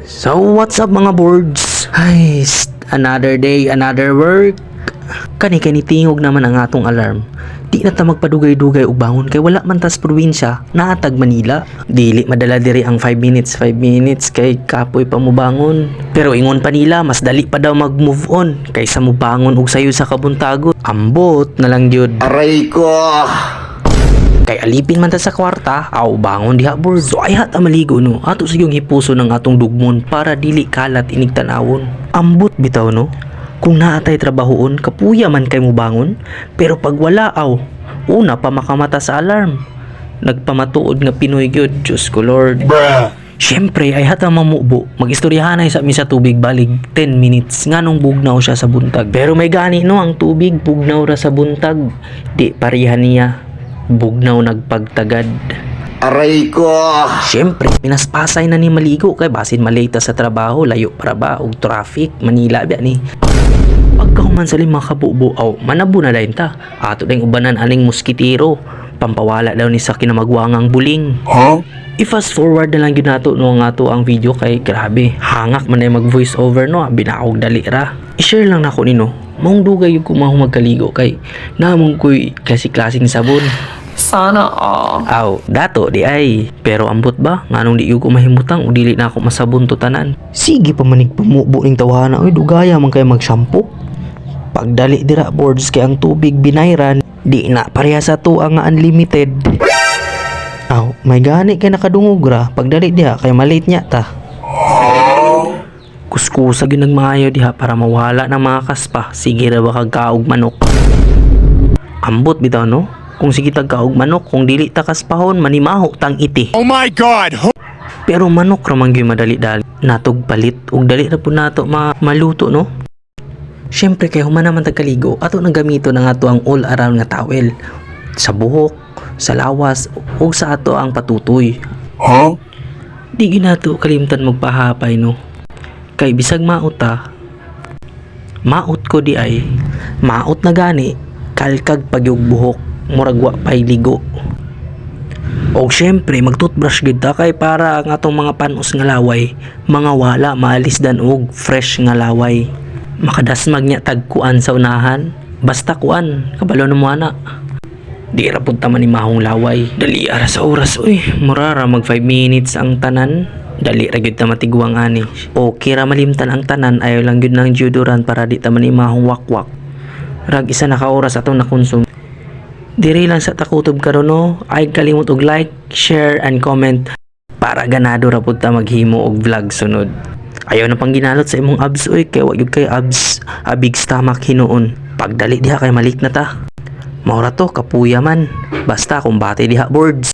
So what's up mga boards? Ay, another day, another work. Kani tingog naman ang atong alarm. Di na ta magpadugay-dugay og bangon kay wala man tas probinsya, naatag Manila. Dili madala diri ang 5 minutes kay kapoy pa mo bangon. Pero ingon pa nila mas dali pa daw mag-move on kaysa mo bangon og sayo sa kabuntagon. Ambot na lang gyud. Aray ko! Kay alipin man ta sa kwarta, aw bangon diha board. So ay hata maligo no. Ato sa yung hipuso ng atong dugmon para dili kalat inig tanawon. Ambot bitaw no. Kung naatay trabahoon, kapuya man kay mo bangon. Pero pag wala aw, una pa makamata sa alarm. Nagpamatuod nga Pinoy gyud, Diyos ko Lord. Bruh! Siyempre ay hata mamubo, magistoryahanay sa mi sa tubig balig 10 minutes nganong bugnaw siya sa buntag. Pero may gani no ang tubig bugnaw ra sa buntag. Di pareha niya. Bugnaw nagpagtagad. Aray ko! Siyempre, pinaspasay na ni maligo kay basin malita sa trabaho, layo para ba og traffic, Manila ba ni. Pagkahuman sa lima kabubo, aw manabo na dayon ta. Ato ding ubanan aning moskitero, pampawala daw ni sa kinamagwangang buling. Huh? I-fast forward na lang yun nato no nga to ang video kay grabe, hangak man ay mag voice over no, binaog dali ra. I-share lang nako nino, maong dugay yung kumahong magkaligo kay namong ko'y kasi-klaseng sabon. Sana all. Aw, dato di ay. Pero ambot ba? Nganong di ko mahimutang o dili na ako masabon to tanan. Sige pa manig pamubo ning tawhana. Oy, dugaya man kay mag-shampoo. Pagdali dira boards kay ang tubig binayran, di na pareha sa to ang unlimited. Aw, may gani kay nakadungog ra. Pagdali diha kay malate nya ta. Kuskusa gyud nagmaayo diha para mawala ng mga kaspa. Sige ra ba kag kaog manok. Ambot bitaw no? Kung sige tagkaog manok, kung dili takas pahon, manimaho tang iti. Oh my God! Pero manok ramang gyud madali-dali. Natog palit, ug dali ra pud nato maluto no. Syempre kay human naman tagkaligo, ato nang gamito na nga to ang all around nga towel. Sa buhok, sa lawas, ug sa ato ang patutoy. Huh? Di gyud nato kalimtan magpahapay no. Kay bisag maot ko di ay, maot na gani, kalkag pagyug buhok. Muragwa pay ligo. O syempre magtoothbrush gid ta kay para ang atong mga panos nga laway mga wala maalis dan og fresh nga laway. Makadasmag nya tagkuan sa unahan. Basta kuan kabalo na mo ana. Di ra pud ta man mahong laway. Dali ara sa oras uy. Murara mag 5 minutes ang tanan. Dali ra gyud ta matigwang ani. Okay ra malimtan ang tanan ayo lang gyud ng deodorant para di ta man mahong wakwak. Rag isa na ka oras atong nakonsum. Diri lang sa takutob karon no, ay kalimot og like, share and comment para ganado ra pud ta maghimo og vlog sunod. Ayaw na pang ginalot sa imong abs oy kay wa gyud kay abs, a big stomach hinuon. Pagdali diha kay malik na ta. Maura to kapuya man. Basta kumbate diha boards.